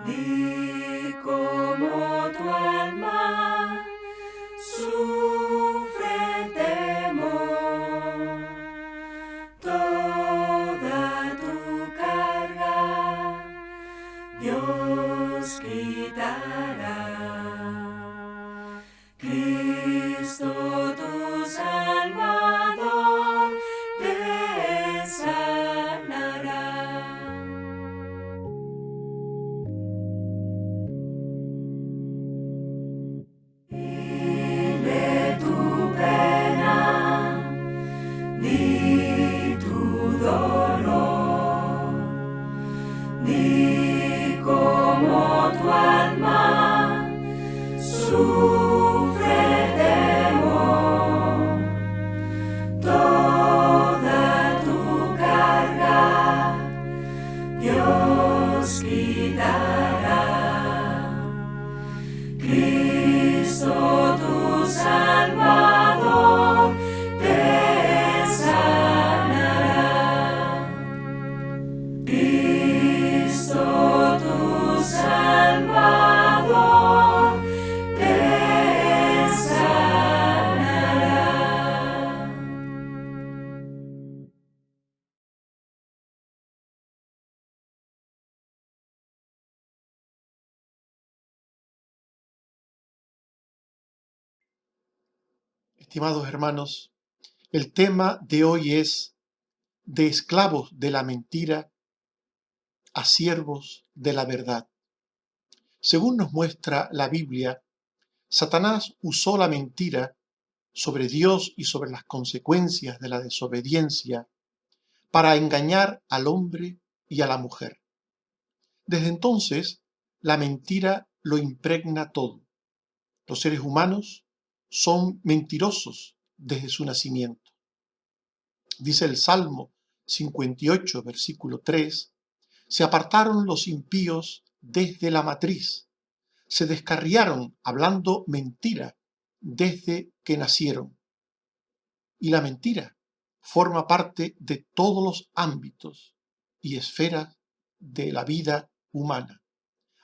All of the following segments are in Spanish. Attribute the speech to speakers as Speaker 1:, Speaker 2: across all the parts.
Speaker 1: Di cómo tu alma sufre temor, toda tu carga Dios quitará. Cristo tu Salvador te sanará. Dile tu pena, di tu dolor, di cómo tu alma sufre temor, toda tu carga Dios quitará. Cristo tu Salvador te sanará. Cristo tu Salvador te sanará.
Speaker 2: Estimados hermanos, el tema de hoy es de esclavos de la mentira a siervos de la verdad. Según nos muestra la Biblia, Satanás usó la mentira sobre Dios y sobre las consecuencias de la desobediencia para engañar al hombre y a la mujer. Desde entonces, la mentira lo impregna todo. Los seres humanos son mentirosos desde su nacimiento. Dice el Salmo 58, versículo 3, se apartaron los impíos desde la matriz, se descarriaron hablando mentira desde que nacieron. Y la mentira forma parte de todos los ámbitos y esferas de la vida humana,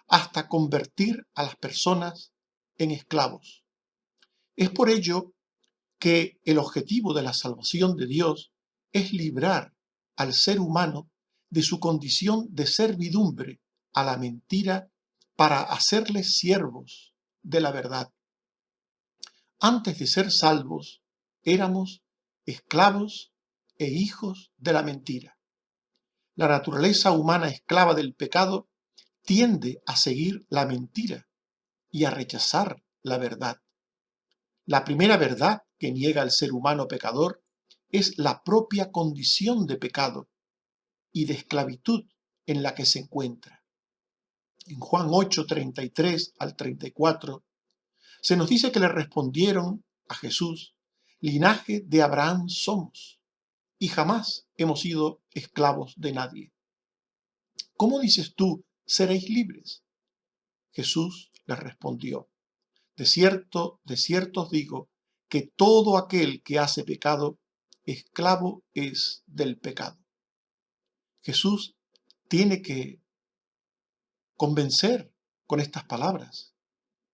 Speaker 2: hasta convertir a las personas en esclavos. Es por ello que el objetivo de la salvación de Dios es librar al ser humano de su condición de servidumbre a la mentira para hacerles siervos de la verdad. Antes de ser salvos, éramos esclavos e hijos de la mentira. La naturaleza humana esclava del pecado tiende a seguir la mentira y a rechazar la verdad. La primera verdad que niega al ser humano pecador es la propia condición de pecado y de esclavitud en la que se encuentra. En Juan 8, 33 al 34, se nos dice que le respondieron a Jesús: linaje de Abraham somos y jamás hemos sido esclavos de nadie. ¿Cómo dices tú, seréis libres? Jesús les respondió: de cierto os digo, que todo aquel que hace pecado, esclavo es del pecado. Jesús tiene que convencer con estas palabras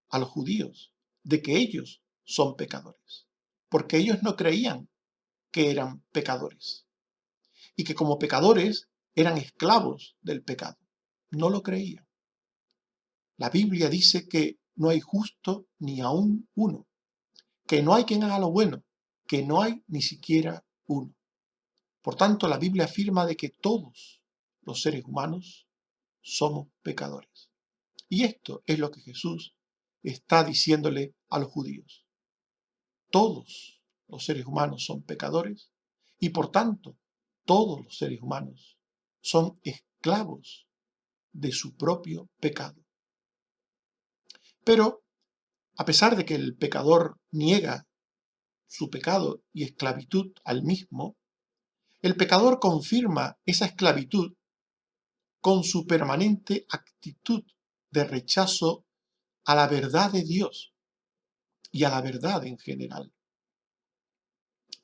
Speaker 2: a los judíos de que ellos son pecadores, porque ellos no creían que eran pecadores y que como pecadores eran esclavos del pecado. No lo creían. La Biblia dice que no hay justo ni aún uno, que no hay quien haga lo bueno, que no hay ni siquiera uno. Por tanto, la Biblia afirma de que todos los seres humanos somos pecadores. Y esto es lo que Jesús está diciéndole a los judíos. Todos los seres humanos son pecadores y por tanto todos los seres humanos son esclavos de su propio pecado. Pero a pesar de que el pecador niega su pecado y esclavitud al mismo, el pecador confirma esa esclavitud con su permanente actitud de rechazo a la verdad de Dios y a la verdad en general.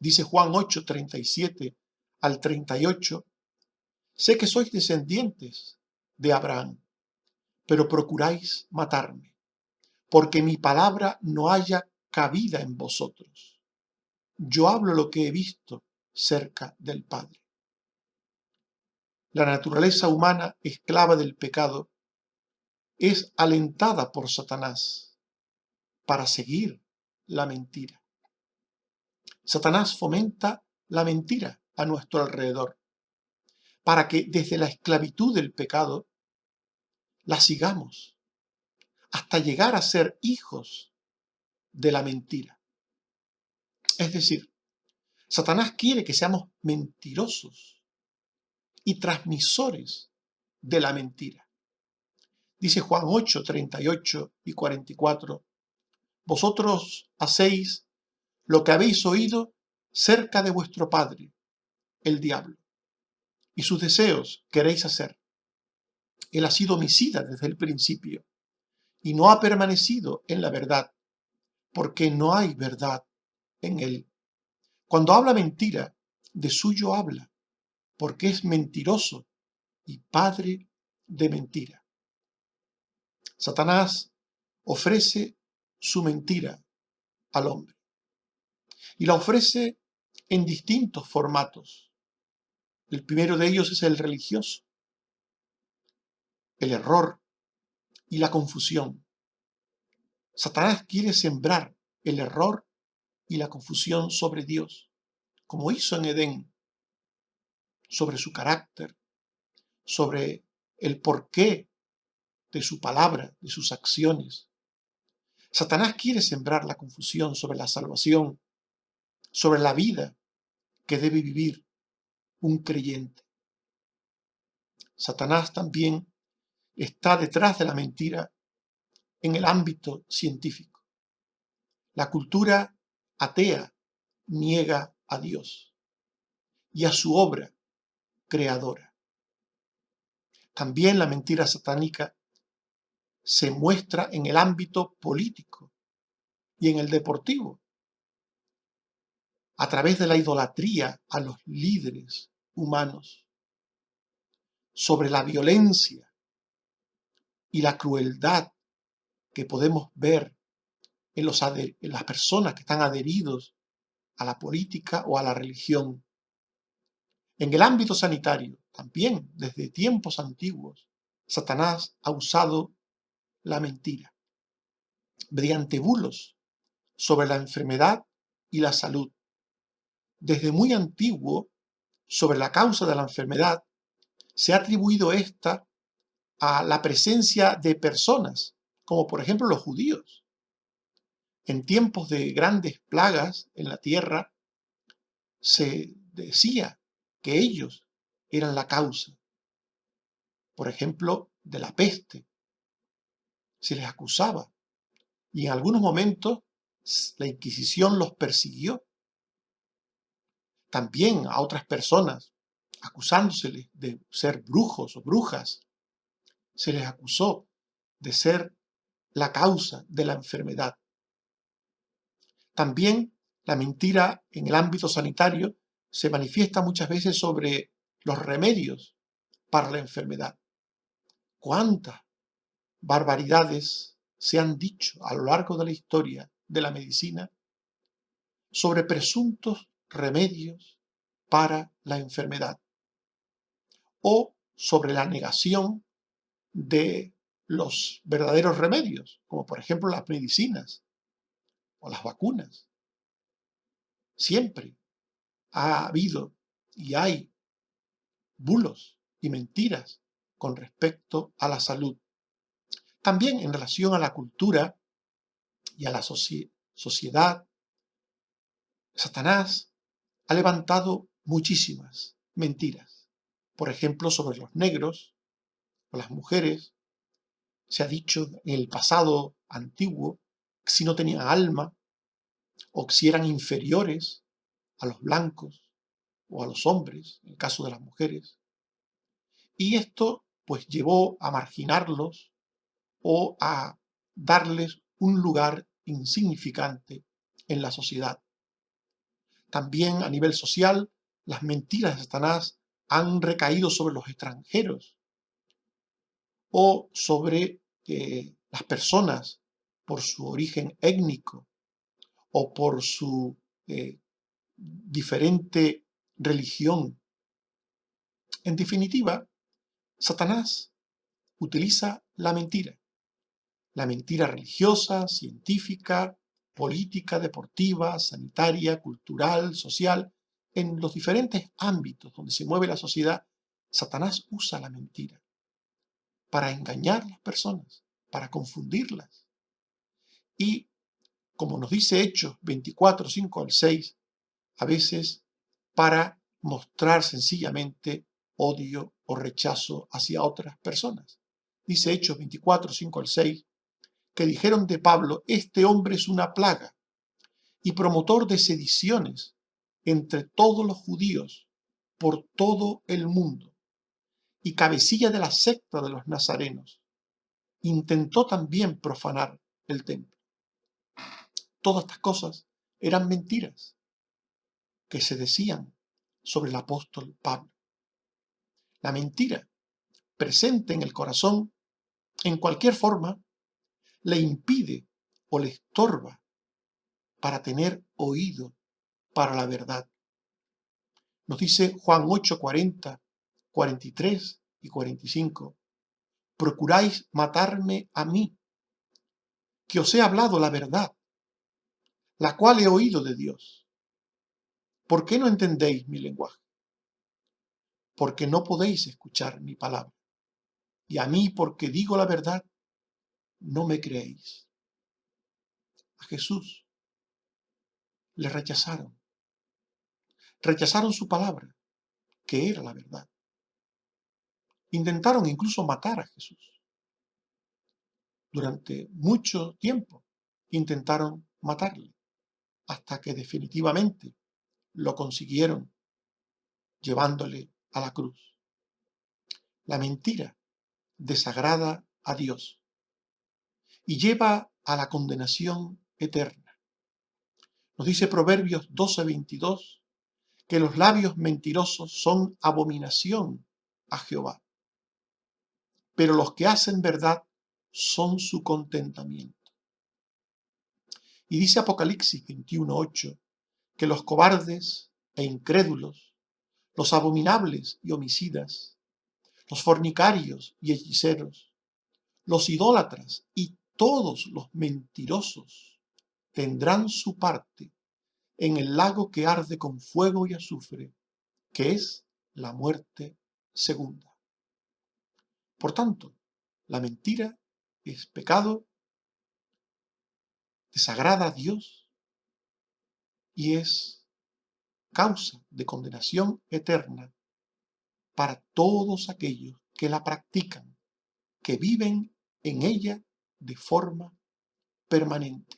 Speaker 2: Dice Juan 8, 37 al 38, sé que sois descendientes de Abraham, pero procuráis matarme, porque mi palabra no haya cabida en vosotros. Yo hablo lo que he visto cerca del Padre. La naturaleza humana, esclava del pecado, es alentada por Satanás para seguir la mentira. Satanás fomenta la mentira a nuestro alrededor, para que desde la esclavitud del pecado la sigamos, hasta llegar a ser hijos de la mentira. Es decir, Satanás quiere que seamos mentirosos y transmisores de la mentira. Dice Juan 8, 38 y 44, vosotros hacéis lo que habéis oído cerca de vuestro padre, el diablo, y sus deseos queréis hacer. Él ha sido homicida desde el principio y no ha permanecido en la verdad, porque no hay verdad en él. Cuando habla mentira, de suyo habla, porque es mentiroso y padre de mentira. Satanás ofrece su mentira al hombre y la ofrece en distintos formatos. El primero de ellos es el religioso, el error y la confusión. Satanás quiere sembrar el error y la confusión sobre Dios, como hizo en Edén, sobre su carácter, sobre el porqué de su palabra, de sus acciones. Satanás quiere sembrar la confusión sobre la salvación, sobre la vida que debe vivir un creyente. Satanás también está detrás de la mentira en el ámbito científico. La cultura atea niega a Dios y a su obra creadora. También la mentira satánica se muestra en el ámbito político y en el deportivo, a través de la idolatría a los líderes humanos, sobre la violencia y la crueldad que podemos ver en las personas que están adheridos a la política o a la religión. En el ámbito sanitario, también desde tiempos antiguos, Satanás ha usado la mentira mediante bulos sobre la enfermedad y la salud. Desde muy antiguo, sobre la causa de la enfermedad, se ha atribuido esta a la presencia de personas, como por ejemplo los judíos. En tiempos de grandes plagas en la tierra, se decía que ellos eran la causa. Por ejemplo, de la peste. Se les acusaba. Y en algunos momentos la Inquisición los persiguió. También a otras personas, acusándoseles de ser brujos o brujas, se les acusó de ser la causa de la enfermedad. También la mentira en el ámbito sanitario se manifiesta muchas veces sobre los remedios para la enfermedad. ¿Cuántas barbaridades se han dicho a lo largo de la historia de la medicina sobre presuntos remedios para la enfermedad o sobre la negación de los verdaderos remedios, como por ejemplo las medicinas o las vacunas? Siempre ha habido y hay bulos y mentiras con respecto a la salud. También en relación a la cultura y a la sociedad, Satanás ha levantado muchísimas mentiras. Por ejemplo, sobre los negros o las mujeres, se ha dicho en el pasado antiguo que si no tenían alma o que si eran inferiores a los blancos o a los hombres, en el caso de las mujeres. Y esto pues llevó a marginarlos o a darles un lugar insignificante en la sociedad. También a nivel social, las mentiras de Satanás han recaído sobre los extranjeros o sobre las personas por su origen étnico o por su diferente religión. En definitiva, Satanás utiliza la mentira religiosa, científica, política, deportiva, sanitaria, cultural, social, en los diferentes ámbitos donde se mueve la sociedad. Satanás usa la mentira para engañar a las personas, para confundirlas. Y como nos dice Hechos 24, 5 al 6, a veces para mostrar sencillamente odio o rechazo hacia otras personas. Dice Hechos 24, 5 al 6, que dijeron de Pablo: este hombre es una plaga y promotor de sediciones entre todos los judíos por todo el mundo, y cabecilla de la secta de los nazarenos. Intentó también profanar el templo. Todas estas cosas eran mentiras que se decían sobre el apóstol Pablo. La mentira presente en el corazón, en cualquier forma, le impide o le estorba para tener oído para la verdad. Nos dice Juan 8, 40, 43 y 45, procuráis matarme a mí, que os he hablado la verdad, la cual he oído de Dios. ¿Por qué no entendéis mi lenguaje? Porque no podéis escuchar mi palabra. Y a mí, porque digo la verdad, no me creéis. A Jesús le rechazaron. Rechazaron su palabra, que era la verdad. Intentaron incluso matar a Jesús. Durante mucho tiempo intentaron matarle, hasta que definitivamente lo consiguieron llevándole a la cruz. La mentira desagrada a Dios y lleva a la condenación eterna. Nos dice Proverbios 12:22 que los labios mentirosos son abominación a Jehová, pero los que hacen verdad son su contentamiento. Y dice Apocalipsis 21:8 que los cobardes e incrédulos, los abominables y homicidas, los fornicarios y hechiceros, los idólatras y todos los mentirosos tendrán su parte en el lago que arde con fuego y azufre, que es la muerte segunda. Por tanto, la mentira es pecado, desagrada a Dios y es causa de condenación eterna para todos aquellos que la practican, que viven en ella de forma permanente.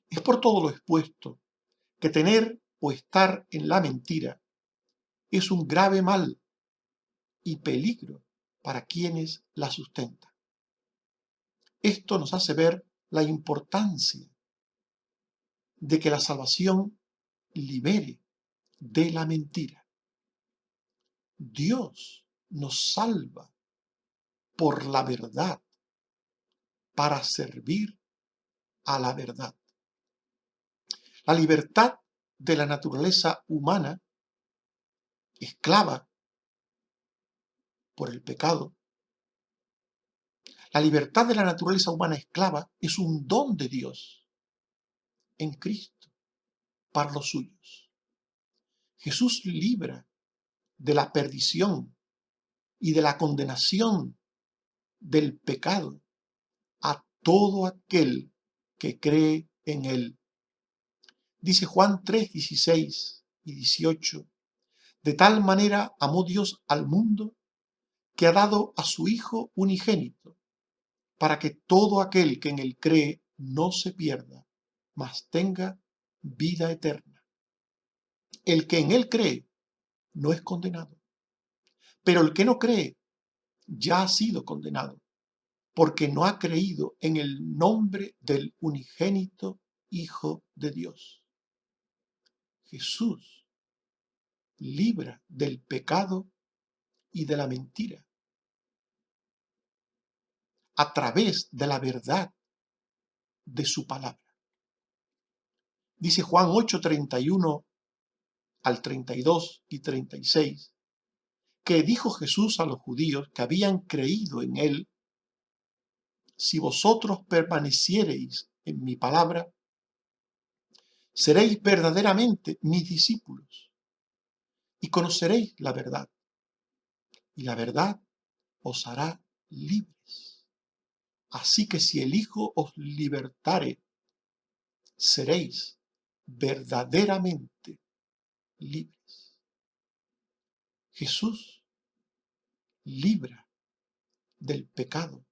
Speaker 2: Es por todo lo expuesto que tener o estar en la mentira es un grave mal y peligro para quienes la sustentan. Esto nos hace ver la importancia de que la salvación libere de la mentira. Dios nos salva por la verdad para servir a la verdad. La libertad de la naturaleza humana, esclava por el pecado, la libertad de la naturaleza humana esclava es un don de Dios en Cristo para los suyos. Jesús libra de la perdición y de la condenación del pecado a todo aquel que cree en él. Dice Juan 3, 16 y 18, de tal manera amó Dios al mundo que ha dado a su Hijo unigénito, para que todo aquel que en él cree no se pierda, mas tenga vida eterna. El que en él cree no es condenado, pero el que no cree ya ha sido condenado, porque no ha creído en el nombre del unigénito Hijo de Dios. Jesús libra del pecado y de la mentira a través de la verdad de su palabra. Dice Juan 8:31 al 32 y 36, que dijo Jesús a los judíos que habían creído en él: si vosotros permaneciereis en mi palabra, seréis verdaderamente mis discípulos y conoceréis la verdad, y la verdad os hará libres. Así que si el Hijo os libertare, seréis verdaderamente libres. Jesús libra del pecado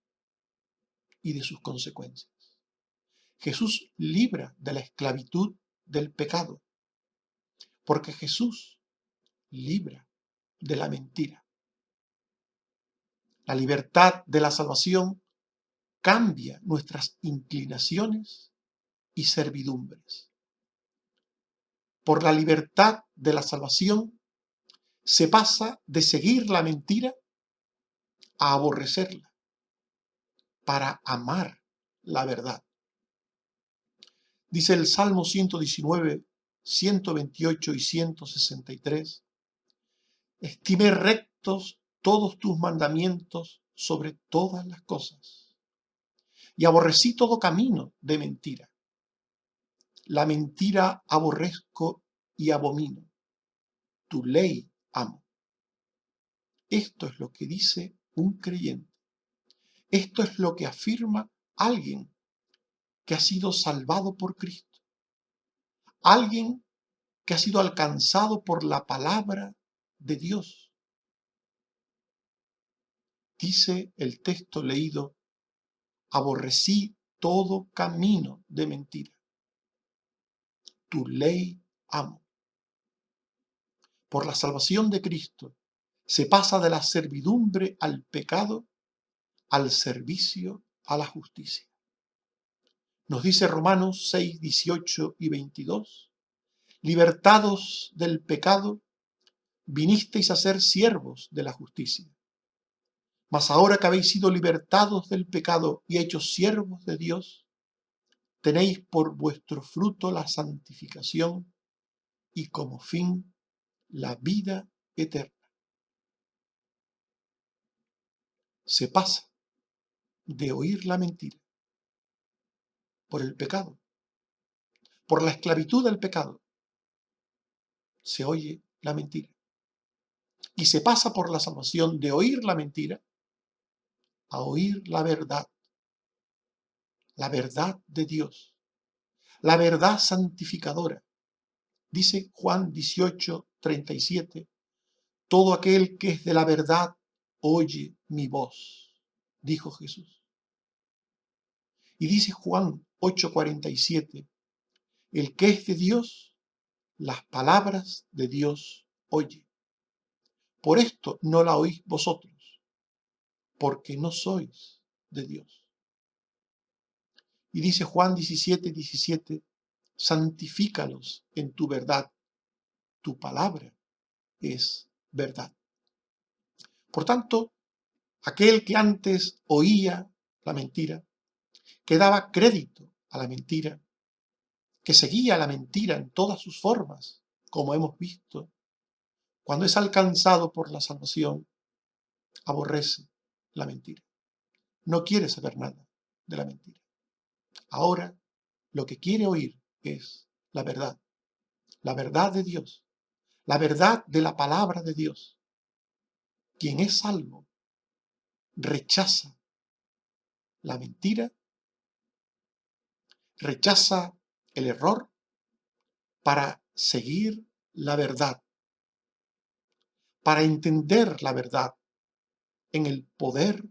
Speaker 2: y de sus consecuencias. Jesús libra de la esclavitud del pecado, porque Jesús libra de la mentira. La libertad de la salvación cambia nuestras inclinaciones y servidumbres. Por la libertad de la salvación se pasa de seguir la mentira a aborrecerla, para amar la verdad. Dice el Salmo 119, 128 y 163, estimé rectos todos tus mandamientos sobre todas las cosas, y aborrecí todo camino de mentira. La mentira aborrezco y abomino, tu ley amo. Esto es lo que dice un creyente. Esto es lo que afirma alguien que ha sido salvado por Cristo. Alguien que ha sido alcanzado por la palabra de Dios. Dice el texto leído: aborrecí todo camino de mentira. Tu ley amo. Por la salvación de Cristo se pasa de la servidumbre al pecado al servicio a la justicia. Nos dice Romanos 6, 18 y 22, libertados del pecado, vinisteis a ser siervos de la justicia. Mas ahora que habéis sido libertados del pecado y hechos siervos de Dios, tenéis por vuestro fruto la santificación y como fin la vida eterna. Se pasa de oír la mentira por el pecado, por la esclavitud del pecado, se oye la mentira. Y se pasa por la salvación de oír la mentira a oír la verdad de Dios, la verdad santificadora. Dice Juan 18, 37, todo aquel que es de la verdad oye mi voz, dijo Jesús. Y dice Juan 8, 47, el que es de Dios, las palabras de Dios oye. Por esto no la oís vosotros, porque no sois de Dios. Y dice Juan 17, 17, santifícalos en tu verdad, tu palabra es verdad. Por tanto, aquel que antes oía la mentira, que daba crédito a la mentira, que seguía la mentira en todas sus formas, como hemos visto, cuando es alcanzado por la salvación, aborrece la mentira. No quiere saber nada de la mentira. Ahora lo que quiere oír es la verdad de Dios, la verdad de la palabra de Dios. Quien es salvo rechaza la mentira, rechaza el error para seguir la verdad, para entender la verdad en el poder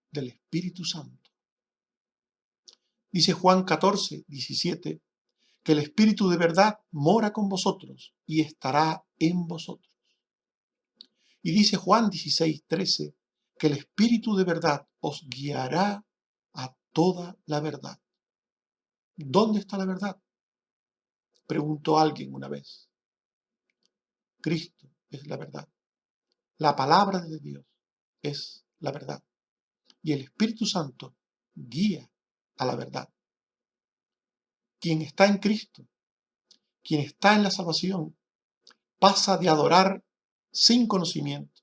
Speaker 2: del Espíritu Santo. Dice Juan 14, 17, que el Espíritu de verdad mora con vosotros y estará en vosotros. Y dice Juan 16, 13, que el Espíritu de verdad os guiará a toda la verdad. ¿Dónde está la verdad? Preguntó alguien una vez. Cristo es la verdad. La palabra de Dios es la verdad. Y el Espíritu Santo guía a la verdad. Quien está en Cristo, quien está en la salvación, pasa de adorar sin conocimiento,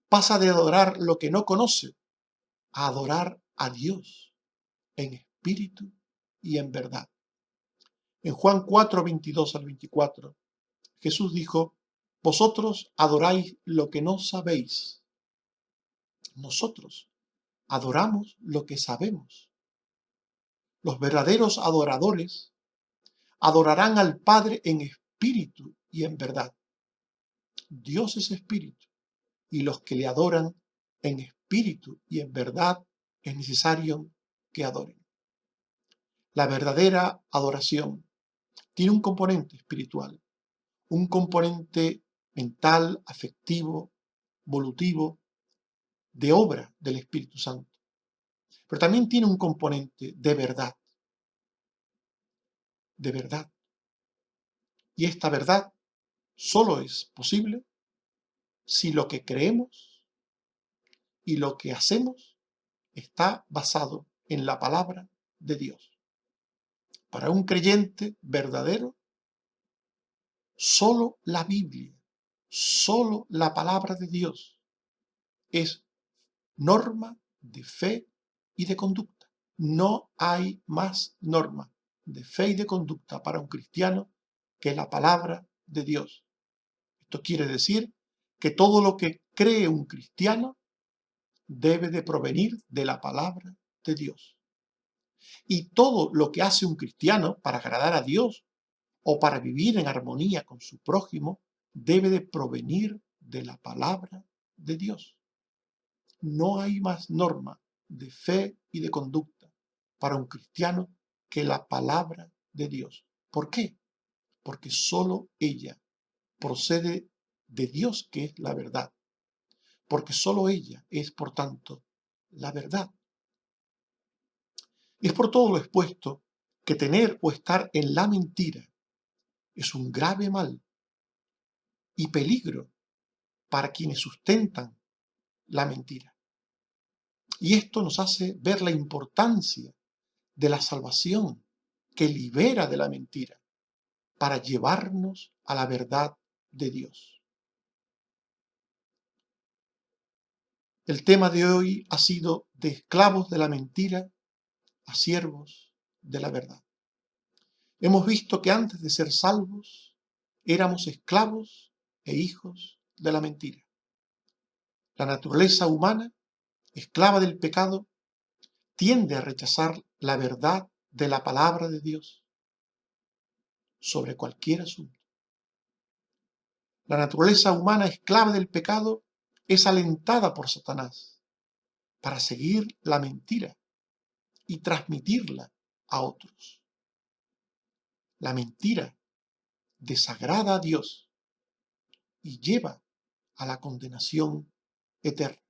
Speaker 2: pasa de adorar lo que no conoce, a adorar a Dios en espíritu y en verdad. En Juan 4, 22 al 24, Jesús dijo: vosotros adoráis lo que no sabéis. Nosotros adoramos lo que sabemos. Los verdaderos adoradores adorarán al Padre en espíritu y en verdad. Dios es espíritu, y los que le adoran en espíritu y en verdad es necesario que adoren. La verdadera adoración tiene un componente espiritual, un componente mental, afectivo, volutivo, de obra del Espíritu Santo. Pero también tiene un componente de verdad, de verdad. Y esta verdad solo es posible si lo que creemos y lo que hacemos está basado en la palabra de Dios. Para un creyente verdadero, solo la Biblia, solo la palabra de Dios es norma de fe y de conducta. No hay más norma de fe y de conducta para un cristiano que la palabra de Dios. Esto quiere decir que todo lo que cree un cristiano debe de provenir de la palabra de Dios. Y todo lo que hace un cristiano para agradar a Dios o para vivir en armonía con su prójimo debe de provenir de la palabra de Dios. No hay más norma de fe y de conducta para un cristiano que la palabra de Dios. ¿Por qué? Porque solo ella procede de Dios, que es la verdad. Porque solo ella es, por tanto, la verdad. Es por todo lo expuesto que tener o estar en la mentira es un grave mal y peligro para quienes sustentan la mentira. Y esto nos hace ver la importancia de la salvación que libera de la mentira para llevarnos a la verdad de Dios. El tema de hoy ha sido de esclavos de la mentira a siervos de la verdad. Hemos visto que antes de ser salvos éramos esclavos e hijos de la mentira. La naturaleza humana, esclava del pecado, tiende a rechazar la verdad de la palabra de Dios sobre cualquier asunto. La naturaleza humana, esclava del pecado, es alentada por Satanás para seguir la mentira y transmitirla a otros. La mentira desagrada a Dios y lleva a la condenación eterna.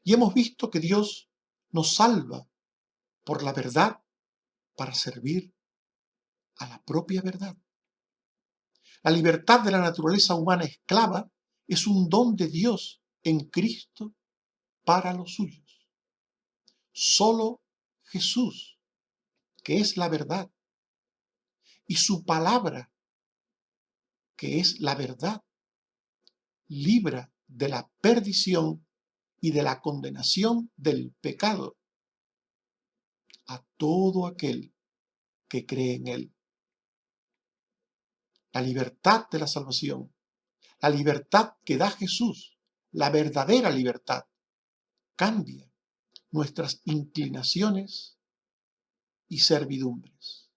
Speaker 2: Y hemos visto que Dios nos salva por la verdad para servir a la propia verdad. La libertad de la naturaleza humana esclava es un don de Dios en Cristo para los suyos. Solo Jesús, que es la verdad, y su palabra, que es la verdad, libra de la perdición y de la condenación del pecado a todo aquel que cree en él. La libertad de la salvación, la libertad que da Jesús, la verdadera libertad, cambia nuestras inclinaciones y servidumbres.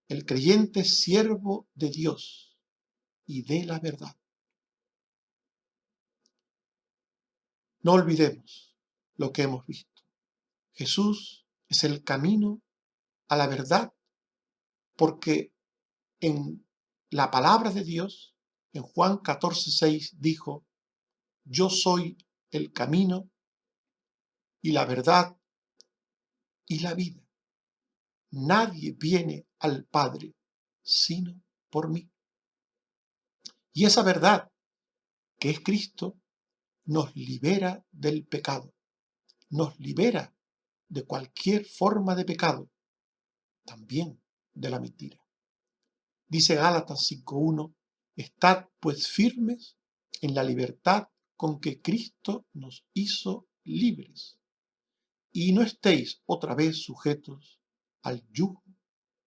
Speaker 2: El creyente es siervo de Dios y de la verdad. No olvidemos lo que hemos visto. Jesús es el camino a la verdad, porque en la palabra de Dios, en Juan 14:6 dijo: yo soy el camino y la verdad y la vida. Nadie viene al Padre sino por mí. Y esa verdad, que es Cristo, nos libera del pecado, nos libera de cualquier forma de pecado, también de la mentira. Dice Gálatas 5:1, estad pues firmes en la libertad con que Cristo nos hizo libres, y no estéis otra vez sujetos al yugo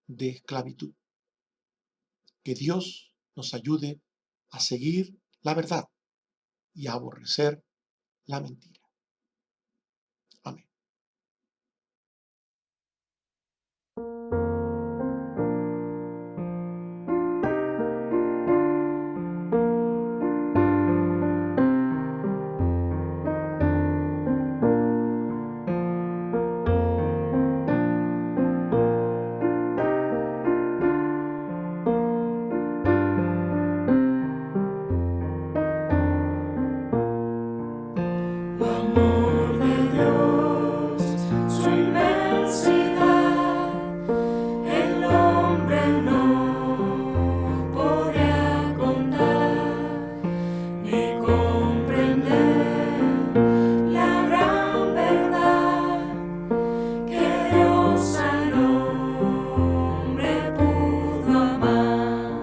Speaker 2: de esclavitud. Que Dios nos ayude a seguir la verdad y a aborrecer la mentira. Amén.
Speaker 1: Amor de Dios, su inmensidad, el hombre no podrá contar ni comprender la gran verdad que Dios al hombre pudo amar.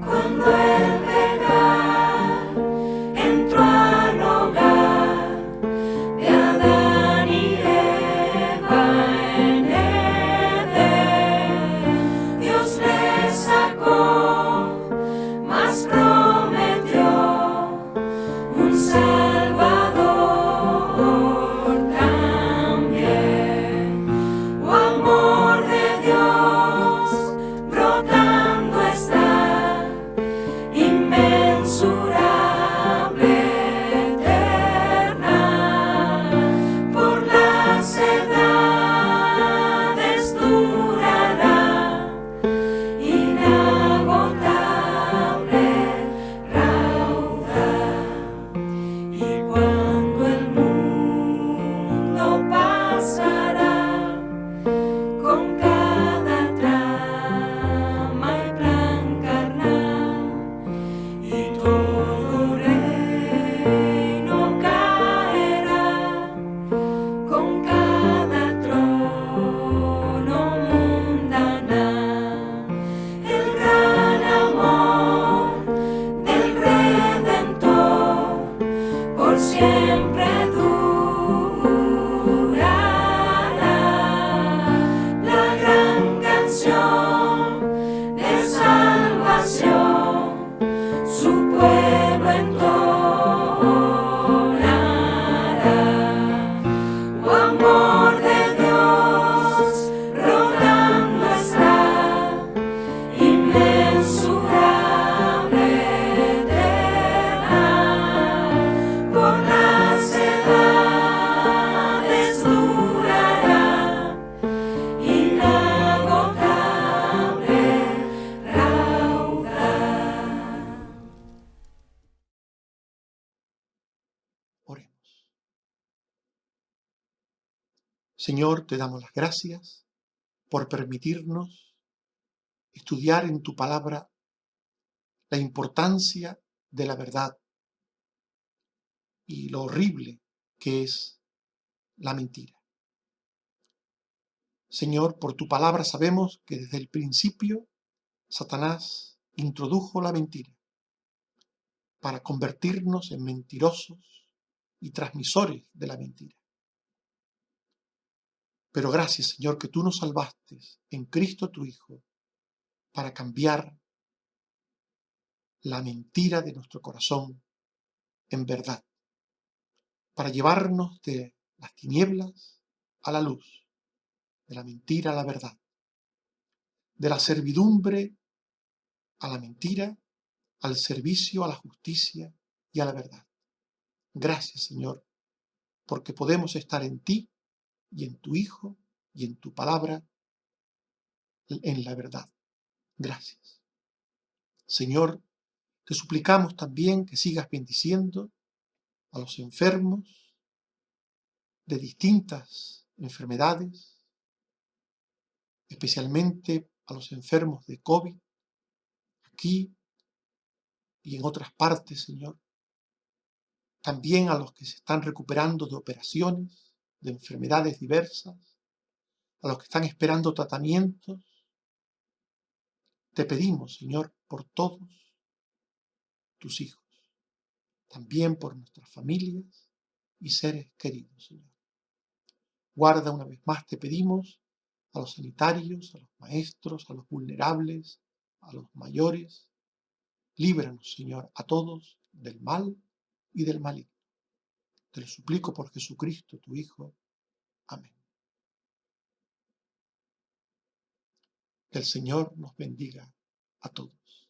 Speaker 1: Cuando el pecado entró al hogar de Adán y Eva en Edén, Dios les sacó, mas prometió un Salvador también. Oh, amor de Dios, brotando está, inmensurable, eterna, por las edades durará, inagotable raudal. Y cuando el mundo pasará con cada trama y plan carnal, y todo reino caerá con cada trono mundanal. El gran amor del Redentor por siempre durará. La gran canción de salvación su pueblo entonará. Oh, amor de Dios, rodando está, inmensurable, eterna, por las edades durará, inagotable raudal.
Speaker 2: Oremos. Señor, te damos las gracias por permitirnos estudiar en tu palabra la importancia de la verdad y lo horrible que es la mentira. Señor, por tu palabra sabemos que desde el principio Satanás introdujo la mentira para convertirnos en mentirosos y transmisores de la mentira. Pero gracias, Señor, que tú nos salvaste en Cristo tu Hijo para cambiar la mentira de nuestro corazón en verdad, para llevarnos de las tinieblas a la luz, de la mentira a la verdad, de la servidumbre a la mentira, al servicio, a la justicia y a la verdad. Gracias, Señor, porque podemos estar en ti y en tu Hijo y en tu palabra, en la verdad. Gracias. Señor, te suplicamos también que sigas bendiciendo a los enfermos de distintas enfermedades, especialmente a los enfermos de COVID, aquí y en otras partes, Señor. También a los que se están recuperando de operaciones, de enfermedades diversas, a los que están esperando tratamientos. Te pedimos, Señor, por todos tus hijos, también por nuestras familias y seres queridos, Señor. Guarda una vez más, te pedimos, a los sanitarios, a los maestros, a los vulnerables, a los mayores. Líbranos, Señor, a todos del mal y del maligno. Te lo suplico por Jesucristo, tu Hijo. Amén. Que el Señor nos bendiga a todos.